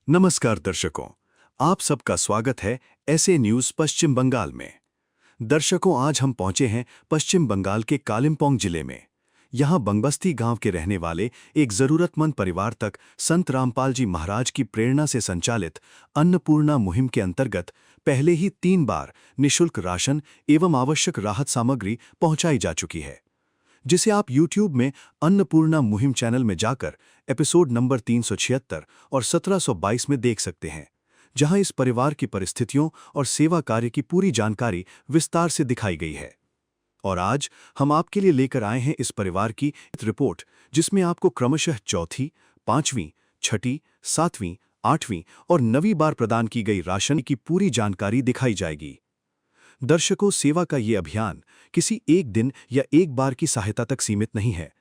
नमस्कार दर्शकों, आप सबका स्वागत है ऐसे न्यूज़ पश्चिम बंगाल में। दर्शकों, आज हम पहुंचे हैं पश्चिम बंगाल के कालिम्पोंग जिले में। यहां बंगबस्ती गांव के रहने वाले एक जरूरतमंद परिवार तक संत रामपाल जी महाराज की प्रेरणा से संचालित अन्नपूर्णा मुहिम के अंतर्गत पहले ही 3 बार निःशुल्क राशन एवं आवश्यक राहत सामग्री पहुंचाई जा चुकी है, जिसे आप YouTube में अन्नपूर्णा मुहिम चैनल में जाकर एपिसोड नंबर 376 और 1722 में देख सकते हैं, जहां इस परिवार की परिस्थितियों और सेवा कार्य की पूरी जानकारी विस्तार से दिखाई गई है। और आज हम आपके लिए लेकर आए हैं इस परिवार की रिपोर्ट, जिसमें आपको क्रमशः चौथी, पांचवीं, छठी, सातवीं, आठवीं और 9वीं बार प्रदान की गई राशन की पूरी जानकारी दिखाई जाएगी। दर्शकों, सेवा का ये अभियान किसी एक दिन या एक बार की सहायता तक सीमित नहीं है।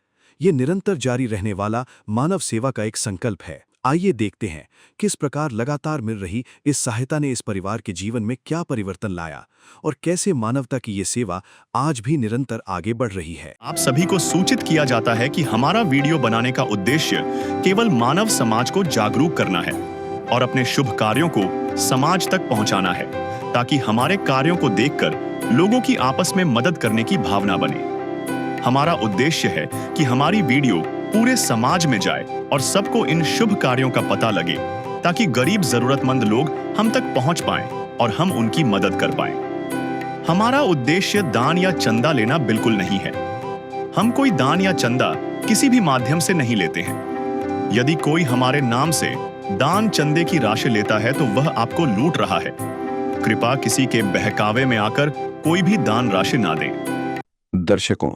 ये निरंतर जारी रहने वाला मानव सेवा का एक संकल्प है। आइए देखते हैं किस प्रकार लगातार मिल रही इस सहायता ने इस परिवार के जीवन में क्या परिवर्तन लाया और कैसे मानवता की ये सेवा आज भी निरंतर आगे बढ़ रही है। आप सभी को सूचित किया जाता है कि हमारा वीडियो बनाने का उद्देश्य केवल मानव समाज को जागरूक करना है और अपने शुभ कार्यों को समाज तक पहुंचाना है, ताकि हमारे कार्यों को देखकर लोगों की आपस में मदद करने की भावना बने। हमारा उद्देश्य है कि हमारी वीडियो पूरे समाज में जाए और सबको इन शुभ कार्यों का पता लगे, ताकि गरीब जरूरतमंद लोग हम तक पहुंच पाएं और हम उनकी मदद कर पाएं। हमारा उद्देश्य दान या चंदा लेना बिल्कुल नहीं है। हम कोई दान या चंदा किसी भी माध्यम से नहीं लेते हैं। यदि कोई हमारे नाम से दान चंदे की राशि लेता है तो वह आपको लूट रहा है। कृपया किसी के बहकावे में आकर कोई भी दान राशि ना दें। दर्शकों,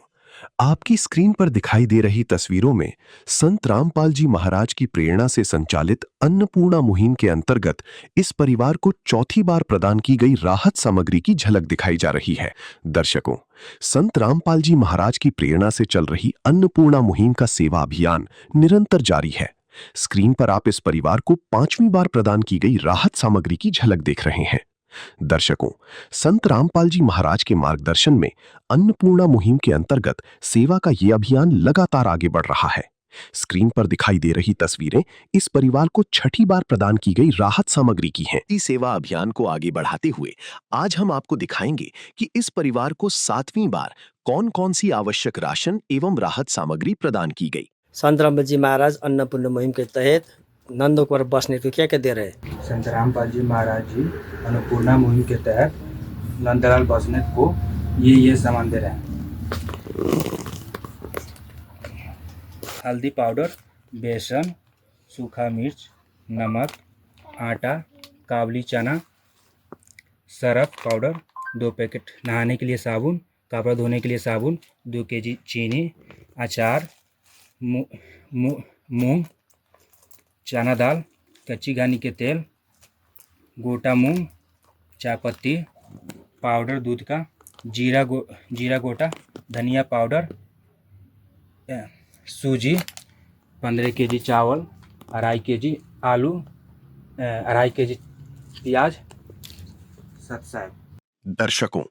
आपकी स्क्रीन पर दिखाई दे रही तस्वीरों में संत रामपाल जी महाराज की प्रेरणा से संचालित अन्नपूर्णा मुहिम के अंतर्गत इस परिवार को चौथी बार प्रदान की गई राहत सामग्री की झलक दिखाई जा रही है। दर्शकों, संत रामपाल जी महाराज की प्रेरणा से चल रही अन्नपूर्णा मुहिम का सेवा अभियान निरंतर जारी है। स्क्रीन पर आप इस परिवार को 5वीं बार प्रदान की गई राहत सामग्री की झलक देख रहे हैं। दर्शकों, संत रामपाल जी महाराज के मार्गदर्शन में अन्नपूर्णा मुहिम के अंतर्गत सेवा का यह अभियान लगातार आगे बढ़ रहा है। स्क्रीन पर दिखाई दे रही तस्वीरें इस परिवार को छठी बार प्रदान की गई राहत सामग्री की हैं। इस सेवा अभियान को आगे बढ़ाते हुए आज हम आपको दिखाएंगे कि इस परिवार को 7वीं बार कौन-कौन सी आवश्यक राशन एवं राहत सामग्री प्रदान की गई। संत रामपाल जी महाराज अन्नपूर्णा मुहिम के तहत नंद कुमार बस्नेत को क्या दे रहे हैं? संत रामपाल जी महाराज जी अन्नपूर्णा मुहिम के तहत नंदलाल बस्नेत को ये सामान दे रहे हैं। हल्दी पाउडर, बेसन, सूखा मिर्च, नमक, आटा, काबुली चना, सरफ पाउडर, 2 पैकेट नहाने के लिए साबुन, कपड़ा धोने के लिए साबुन, 2 केजी चीनी, अचार, मूंग, चना दाल, कच्ची घानी के तेल, गोटा मूंग, चाय पत्ती पाउडर दूध का, जीरा गोटा, धनिया पाउडर, सूजी, 15 केजी चावल, 2.5 केजी आलू, 2.5 केजी प्याज, सब्साब। दर्शकों,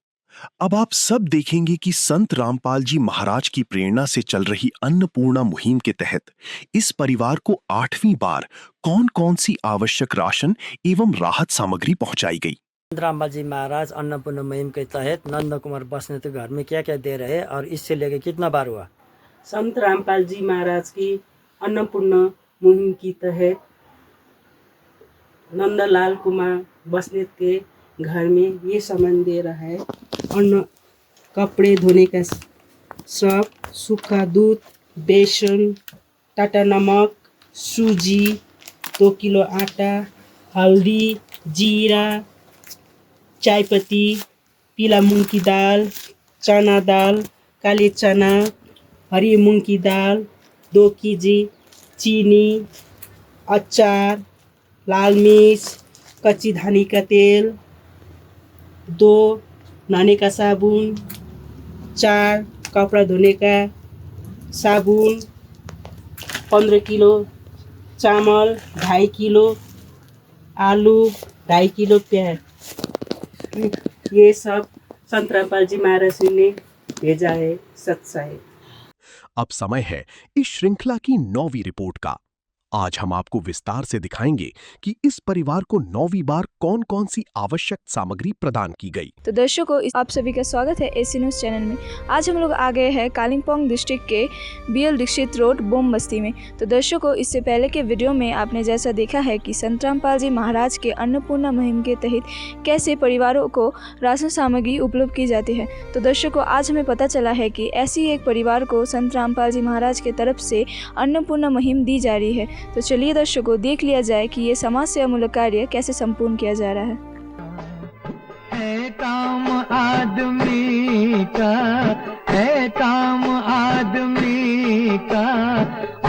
अब आप सब देखेंगे कि संत रामपाल जी महाराज की प्रेरणा से चल रही अन्नपूर्णा मुहिम के तहत इस परिवार को 8वीं बार कौन-कौन सी आवश्यक राशन एवं राहत सामग्री पहुंचाई गई। संत रामपाल जी महाराज अन्नपूर्णा मुहिम के तहत नंद कुमार बस्नेत के घर में क्या दे रहे हैं और इससे लेके कितना बार हुआ? संत रामपाल जी महाराज की अन्नपूर्णा मुहिम की तहत नंदलाल कुमार बस्नेत के घर में ये सामान दे रहा है। अन्न, कपड़े धोने का सर्फ, सूखा दूध, बेसन, टाटा नमक, सूजी, 2 किलो आटा, हल्दी, जीरा, चाय पत्ती, पीला मूंग की दाल, चना दाल, काले चना, हरी मूंग की दाल, 2 केजी चीनी, अचार, लाल मिर्च, कच्ची धानी का तेल, 2 नहाने का साबुन, 4 कपड़ा धोने का साबुन, 15 किलो चावल, 2.5 किलो आलू, 2.5 किलो प्याज। ये सब संत रामपाल जी महाराज ने भेजा है। सत्साई। अब समय है इस श्रृंखला की 9वीं रिपोर्ट का। आज हम आपको विस्तार से दिखाएंगे कि इस परिवार को 9वीं बार कौन कौन सी आवश्यक सामग्री प्रदान की गई। तो दर्शकों, आप सभी का स्वागत है एसी न्यूज़ चैनल में। आज हम लोग आ गए हैं कालिम्पोंग डिस्ट्रिक्ट के बीएल दीक्षित रोड बोम बस्ती में। तो दर्शकों, इससे पहले के वीडियो में आपने जैसा देखा है कि संत रामपाल जी महाराज के अन्नपूर्णा मुहिम के तहत कैसे परिवारों को राशन सामग्री उपलब्ध की जाती है। तो दर्शकों, आज हमें पता चला है कि ऐसी एक परिवार को संत रामपाल जी महाराज के तरफ से अन्नपूर्णा मुहिम दी जा रही है। तो चलिए दर्शकों, देख लिया जाए कि ये समाज सेवामूलक कार्य कैसे संपूर्ण किया जा रहा है काम आदमी का, है काम आदमी का,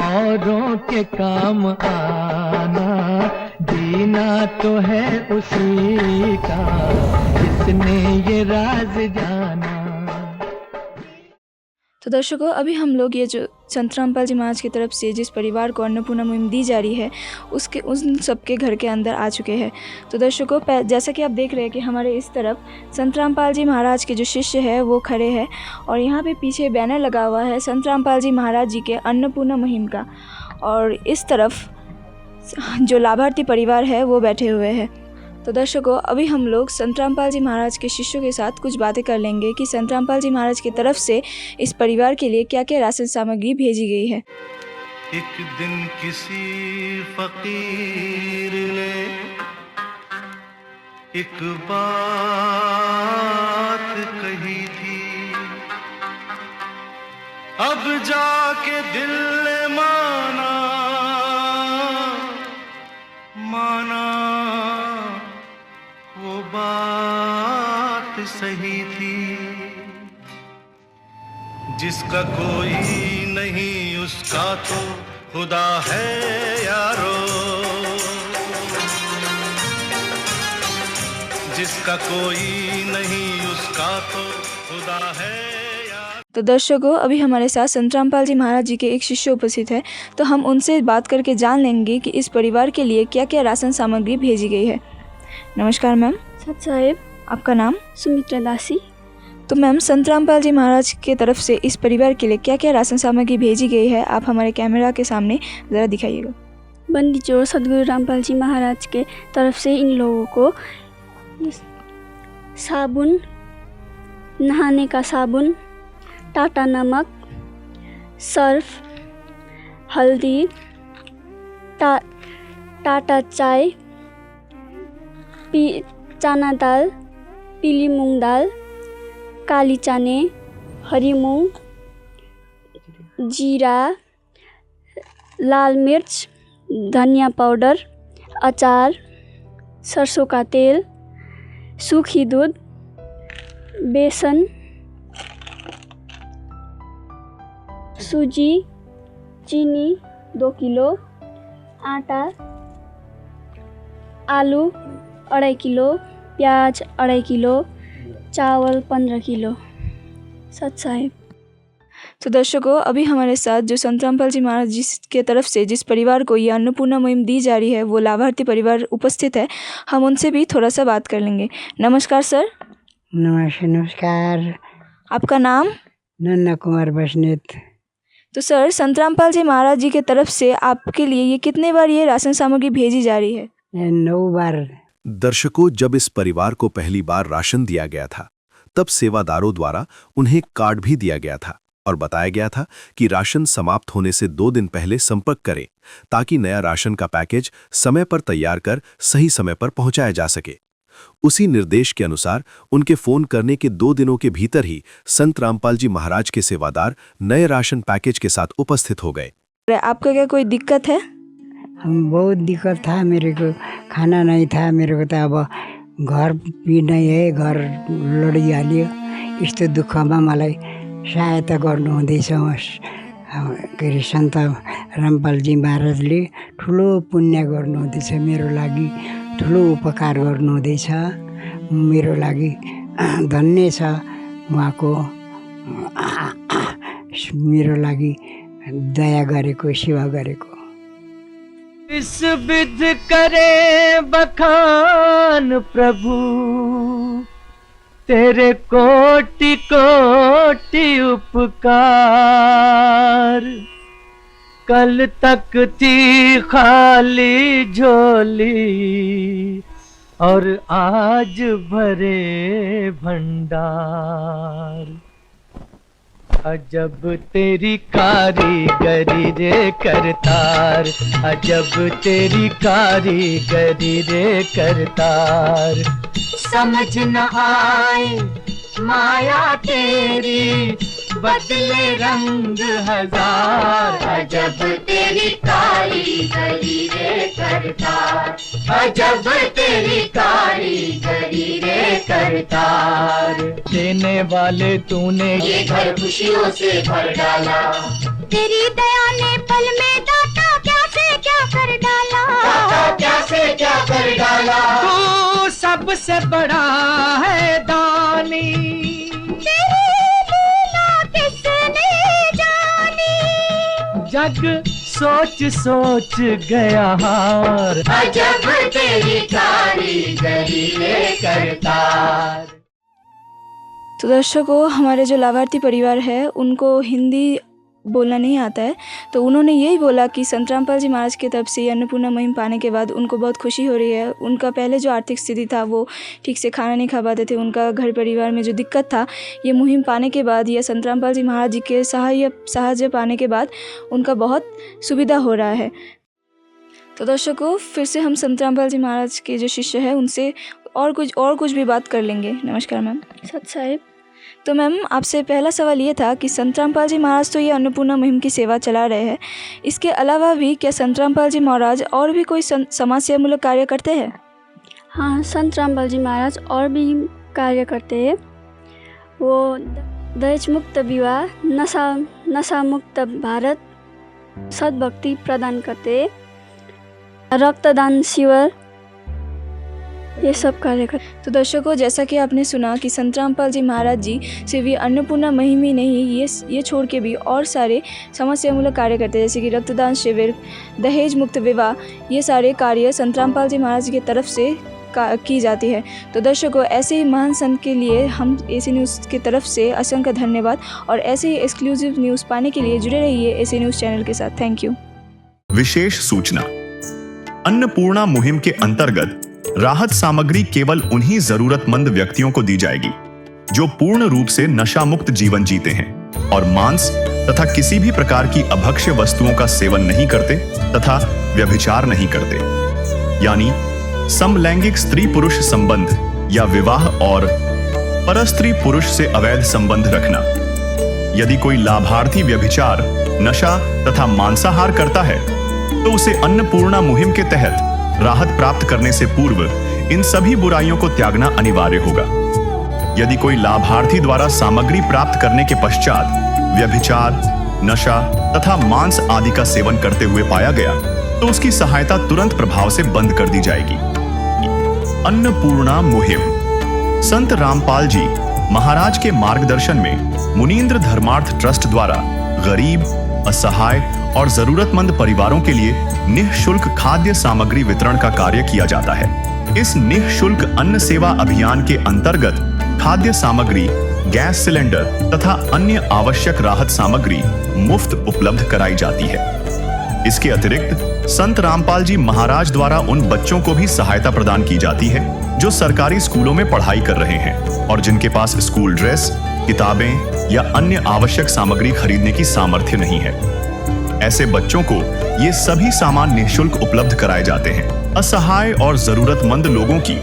औरों के काम आना, जीना तो है उसी का, जिसने ये राज जाना। तो दर्शकों, अभी हम लोग ये जो संत रामपाल जी महाराज की तरफ से जिस परिवार को अन्नपूर्णा मुहिम दी जा रही है उन सबके घर के अंदर आ चुके हैं। तो दर्शकों, जैसा कि आप देख रहे हैं कि हमारे इस तरफ संत रामपाल जी महाराज के जो शिष्य है वो खड़े हैं और यहाँ पे पीछे बैनर लगा हुआ है संत रामपाल जी महाराज जी के अन्नपूर्णा मुहिम का, और इस तरफ जो लाभार्थी परिवार है वो बैठे हुए हैं। तो दर्शकों, अभी हम लोग संत रामपाल जी महाराज के शिष्यों के साथ कुछ बातें कर लेंगे कि संत रामपाल जी महाराज की तरफ से इस परिवार के लिए क्या क्या राशन सामग्री भेजी गई है। एक दिन किसी फकीर ने एक बात कही थी, अब जाके दिल ने माना वो बात सही थी। जिसका कोई नहीं उसका तो खुदा है यारो, जिसका कोई नहीं उसका तो खुदा है यारो। तो दर्शकों, अभी हमारे साथ संत रामपाल जी महाराज जी के एक शिष्य उपस्थित है, तो हम उनसे बात करके जान लेंगे कि इस परिवार के लिए क्या क्या राशन सामग्री भेजी गई है। नमस्कार मैम। सत साहेब। आपका नाम? सुमित्रा दासी। तो मैम, संत रामपाल जी महाराज के तरफ से इस परिवार के लिए क्या क्या राशन सामग्री भेजी गई है, आप हमारे कैमरा के सामने ज़रा दिखाइएगा। बंदी चोर सदगुरु रामपाल जी महाराज के तरफ से इन लोगों को साबुन, नहाने का साबुन, टाटा नमक, सर्फ, हल्दी, टाटा चाय, चना दाल, पीली मूंग दाल, काली चने, हरी मूंग, जीरा, लाल मिर्च, धनिया पाउडर, अचार, सरसों का तेल, सूखी दूध, बेसन, सूजी, चीनी 2 किलो, आटा, आलू 2.5 किलो, प्याज 2.5 किलो, चावल 15 किलो। सत साहिब। तो दर्शकों, अभी हमारे साथ जो संत रामपाल जी महाराज जी के तरफ से जिस परिवार को ये अन्नपूर्णा मुहिम दी जा रही है वो लाभार्थी परिवार उपस्थित है, हम उनसे भी थोड़ा सा बात कर लेंगे। नमस्कार सर। नमस्कार। आपका नाम? नन्ना कुमार बस्नेत। तो सर, संत रामपाल जी महाराज जी के तरफ से आपके लिए ये कितने बार ये राशन सामग्री भेजी जा रही है? 9 बार। दर्शकों, जब इस परिवार को पहली बार राशन दिया गया था तब सेवादारों द्वारा उन्हें कार्ड भी दिया गया था और बताया गया था कि राशन समाप्त होने से 2 दिन पहले संपर्क करें ताकि नया राशन का पैकेज समय पर तैयार कर सही समय पर पहुंचाया जा सके। उसी निर्देश के अनुसार उनके फोन करने के 2 दिनों के भीतर ही संत रामपाल जी महाराज के सेवादार नए राशन पैकेज के साथ उपस्थित हो गए। आपका क्या कोई दिक्कत है? बहुत दिक्कत था मेरे को, खाना नहीं था मेरे को, तो अब घर भी नहीं है, घर लडिहाल्यो। यस्तो दुःखमा मलाई सहायता गर्नुहुँदैछ के अरे सन्त रामपालजी महाराजले ठुलो पुण्य गर्नुहुँदैछ, मेरो लागि ठुलो उपकार गर्नुहुँदैछ, मेरो लागि धन्य छ उहाँको, मेरो लागि दया गरेको, सेवा गरेको। इस विध करे बखान प्रभु, तेरे कोटि कोटि उपकार, कल तक थी खाली झोली और आज भरे भंडार। अजब तेरी कारीगरी रे करतार, अजब तेरी कारीगरी रे करतार। समझ न आए माया तेरी, बदले रंग हजार। अजब तेरी कारीगरी रे करतार, अजब तेरी कारीगरी रे करतार। देने वाले तूने ये घर खुशियों से भर डाला, तेरी दया ने पल में दाता क्या से क्या कर डाला, दाता क्या से क्या कर डाला। तू सबसे बड़ा है दानी, जग सोच सोच गया हार। अजब तेरी कारीगरी रे करतार। तो दर्शकों, हमारे जो लाभार्थी परिवार है उनको हिंदी बोलना नहीं आता है, तो उन्होंने यही बोला कि संत रामपाल जी महाराज की तरफ से अन्नपूर्णा मुहिम पाने के बाद उनको बहुत खुशी हो रही है। उनका पहले जो आर्थिक स्थिति था वो ठीक से खाना नहीं खा पाते थे, उनका घर परिवार में जो दिक्कत था, ये मुहिम पाने के बाद या संत रामपाल जी महाराज जी के साहाय्य पाने के बाद उनका बहुत सुविधा हो रहा है। तो दर्शकों, फिर से हम संत रामपाल जी महाराज के जो शिष्य हैं उनसे और कुछ भी बात कर लेंगे। नमस्कार मैम। सत साहिब। तो मैम, आपसे पहला सवाल ये था कि संत रामपाल जी महाराज तो ये अन्नपूर्णा मुहिम की सेवा चला रहे हैं, इसके अलावा भी क्या संत रामपाल जी महाराज और भी कोई समाज सेवामूलक कार्य करते हैं? हाँ, संत रामपाल जी महाराज और भी कार्य करते हैं। वो दहेज मुक्त विवाह, नशा मुक्त भारत, सद्भक्ति प्रदान करते हैं, रक्तदान शिविर, ये सब कार्य करते। तो दर्शकों, जैसा कि आपने सुना कि संत रामपाल जी महाराज जी सिर्फ ये अन्नपूर्णा मुहिम ही नहीं, ये छोड़ के भी और सारे समाज सेवामूलक कार्य करते हैं, जैसे कि रक्तदान शिविर, दहेज मुक्त विवाह, ये सारे कार्य संत रामपाल जी महाराज की तरफ से की जाती है। तो दर्शकों, ऐसे ही महान संत के लिए हम एसी न्यूज़ की तरफ से असंख्य धन्यवाद, और ऐसे ही एक्सक्लूसिव न्यूज़ पाने के लिए जुड़े रहिए एसी न्यूज़ चैनल के साथ। Thank you. विशेष सूचना, अन्नपूर्णा मुहिम के अंतर्गत राहत सामग्री केवल उन्हीं जरूरतमंद व्यक्तियों को दी जाएगी जो पूर्ण रूप से नशा मुक्त जीवन जीते हैं और मांस तथा किसी भी प्रकार की अभक्ष्य वस्तुओं का सेवन नहीं करते तथा व्यभिचार नहीं करते, यानी समलैंगिक स्त्री पुरुष संबंध या विवाह और परस्त्री पुरुष से अवैध संबंध रखना। यदि कोई लाभार्थी व्यभिचार, नशा तथा मांसाहार करता है तो उसे अन्नपूर्णा मुहिम के तहत राहत प्राप्त करने से पूर्व इन सभी बुराइयों को त्यागना अनिवार्य होगा। यदि कोई लाभार्थी द्वारा सामग्री प्राप्त करने के पश्चात व्यभिचार, नशा तथा मांस आदि का सेवन करते हुए पाया गया तो उसकी सहायता तुरंत प्रभाव से बंद कर दी जाएगी। अन्नपूर्णा मुहिम संत रामपाल जी महाराज के मार्गदर्शन में मुनींद्र धर्मार्थ ट्रस्ट द्वारा गरीब, असहाय और जरूरतमंद परिवारों के लिए निःशुल्क खाद्य सामग्री वितरण का कार्य किया जाता है। इस निःशुल्क अन्न सेवा अभियान के अंतर्गत खाद्य सामग्री, गैस सिलेंडर तथा अन्य आवश्यक राहत सामग्री मुफ्त उपलब्ध कराई जाती है। इसके अतिरिक्त संत रामपाल जी महाराज द्वारा उन बच्चों को भी सहायता प्रदान की जाती है जो सरकारी स्कूलों में पढ़ाई कर रहे हैं और जिनके पास स्कूल ड्रेस, किताबें या अन्य आवश्यक सामग्री खरीदने की सामर्थ्य नहीं है। ऐसे बच्चों को ये सभी सामान निःशुल्क उपलब्ध कराए जाते हैं। असहाय और जरूरतमंद लोगों की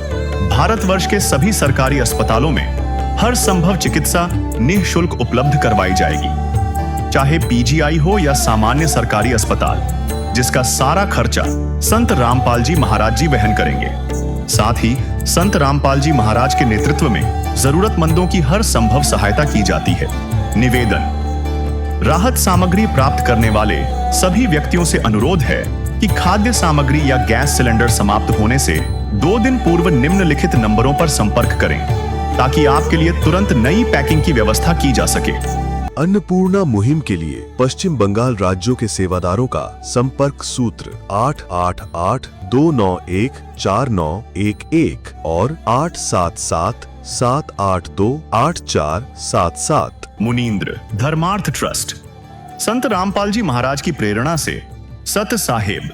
भारतवर्ष के सभी सरकारी अस्पतालों में हर संभव चिकित्सा निःशुल्क उपलब्ध करवाई जाएगी, चाहे पीजीआई हो या सामान्य सरकारी अस्पताल, जिसका सारा खर्चा संत रामपाल जी महाराज जी वहन करेंगे। साथ ही संत रामपाल जी महाराज के नेतृत्व में जरूरतमंदों की हर संभव सहायता की जाती है। निवेदन, राहत सामग्री प्राप्त करने वाले सभी व्यक्तियों से अनुरोध है कि खाद्य सामग्री या गैस सिलेंडर समाप्त होने से 2 दिन पूर्व निम्नलिखित नंबरों पर संपर्क करें ताकि आपके लिए तुरंत नई पैकिंग की व्यवस्था की जा सके। अन्नपूर्णा मुहिम के लिए पश्चिम बंगाल राज्यों के सेवादारों का संपर्क सूत्र 888-291-4911 और 877-782-8477। मुनींद्र धर्मार्थ ट्रस्ट, संत रामपाल जी महाराज की प्रेरणा से सत साहेब